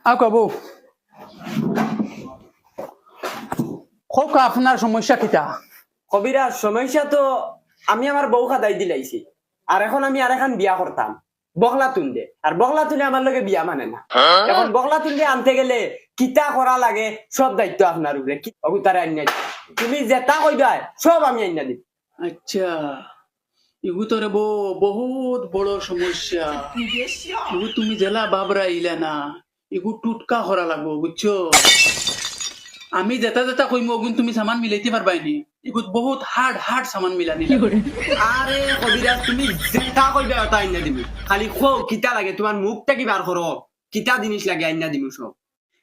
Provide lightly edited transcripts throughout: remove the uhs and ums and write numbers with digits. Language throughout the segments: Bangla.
বউ হোক আপনার সমস্যা কিটা? কবিরাজ সমস্যা তো আমি আমার বউ খাদাই দিলাইছি, আর এখন আমি আর এখন বিয়া করতাম বগলা তুললে, আর বগলা তুলে আমার লগে বিয়া মানে না। এখন বগলা তুললে আনতে গেলে কিতা করা লাগে সব দায়িত্ব আপনার উপরে। কি তারে আনিয়া দিই, তুমি যেটা কইবা সব আমি আনিয়া দিই। আচ্ছা, ইগু তোরে বহুত বড় সমস্যা। ইগু তুমি জেলা বাবরা ইলা না, ইগু টুটকা করা লাগবো, বুঝছো? আমি যেটা যেটা কইম ওগুন তুমি সামান মিলাইতে পারবাইনি। ইগুত বহুত হার্ড হার্ড সামান মিলানি লাগে। আরে কবিরাজ তুমি যেটা কইবা ওটা আনিয়া দিবি, খালি খো কিতা লাগে তোমার মুখটা কি বার করো, কিতা জিনিস লাগে আনিয়া দিবি সব।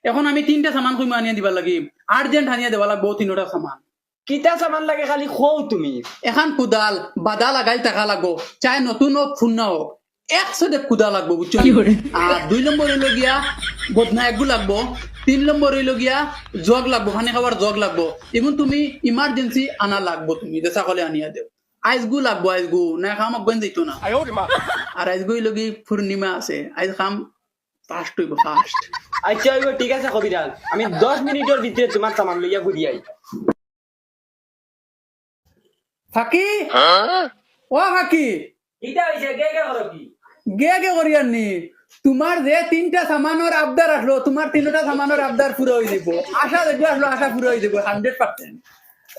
এখন আমি 3টা সামান কইম আনিয়া দিবা লাগি, আর্জেন্ট আনিয়া দেবা লাগবো 3টা সামান। কিতা সামান লাগে খালি খো তুমি। এখন কুদাল বাদা লাগাই টাকা লাগবো, চাই নতুন হোক ফুন্না হোক, 100 কুদা লাগবো, বুঝছো? আর 2 নম্বর হইলো গিয়া বদনা একগু লাগবো, 3 নম্বর হইলো গিয়া জগ লাগবো, পানি খাবার জগ লাগবো। এখন তুমি ইমার্জেন্সি আনা লাগবো, তুমি দেশা কলে আনিয়া দেও। আইসগু লাগবো, আইসগু না খাম অজ্ঞান যাইতো না। আর আইসগু হইলো কি পূর্ণিমা আছে, আইস খাম ফাস্ট হইব ফাস্ট। আচ্ছা হইব, ঠিক আছে কবিরাজ, আমি 10 মিনিটের ভিতরে তোমার সামান লইয়া ঘুরি আই। ফাঁকি ও ফাঁকি, কিতা হইছে কে কে করো কি? গে করিয়ার নি, তোমার যে 3টা সামানোর আবদার আসলো, তোমার 3টা সামানোর আবদার পুরো হয়ে যাব। আশা দেখবে আসলো, আশা পুরো হয়ে যাব 100%।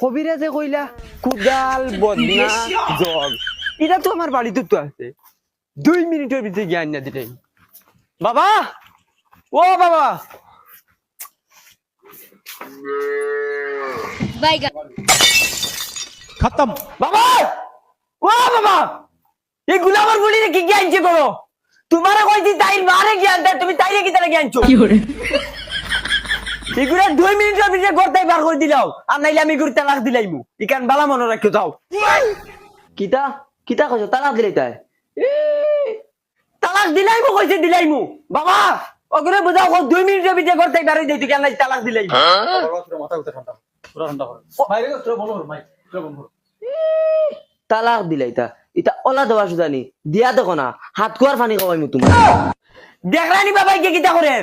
কবিরাজে কইলা কুদাল বদনা জগ, এটা তো আমার বাড়িতে তো আছে, 2 মিনিটের ভিতরে জ্ঞান না দিতে। বাবা, ও বাবা, खत्म। বাবা, ও বাবা, এই গুলাবার বলি কি জ্ঞানছে করো? তোমারে কইছি তাই মারে জ্ঞান দেয়, তুমি তাইলে কি তাহলে জ্ঞানছো? এগুলা 2 মিনিটের ভিতরে করতেই বার করে দিলাও, আর নাইলে আমি গুরু তালাক দিলাইমু। ইকান বালা মনে রাখিও যাও। কিতা কিতা কইছো? তালাক দিলাই তাই? তালাক দিলাইমু কইছে, দিলাইমু। বাবা, ওগুলো বুঝাও, 2 মিনিটের ভিতরে করতেই বার হয়ে যাইতো, কেন নাই তালাক দিলাইমু? তালাক দিলাই তা এটা ওলা দেওয়া সুদানি দিয়া দেখো না, হাত কুয়ার পানি খাওয়াইমু তোমার। দেখলানি বাবা কে কিতা করে,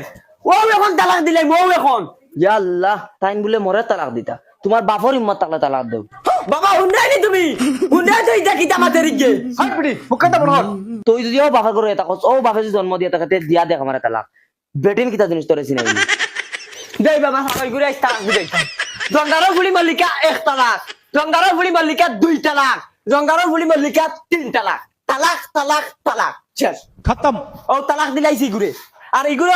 ও এখন তালাক দিলাই, ও এখন ইয়া আল্লাহ, তাইন বলে মরে তালাক দিতা, তোমার বাপর হিম্মত থাকলে তালাক দেও। বাবা হুন্ডাইনি তুমি, হুন্ডাই তো ইটা কিতা মাতে রিকে হাইপড়ি মুখটা বড়। তুই যদি ও বাপা করে এটা কস, ও বাপে যদি জন্ম দিয়া তাকে দিয়া দেখ আমারে তালাক। বেটিন কিতা জিনিস তোরে চিনাই দেই বাবা, সবাই ঘুরে তালাক দিই। জঙ্গারও গুলি মল্লিকা 1 তালাক, জঙ্গারও গুলি মল্লিকা 2 তালাক, জঙ্গারও গুলি মল্লিকা 3 তালাক, তালাক তালাক তালাক শেষ खत्म। ও তালাক দিলাইছি ঘুরে। আর এগুলো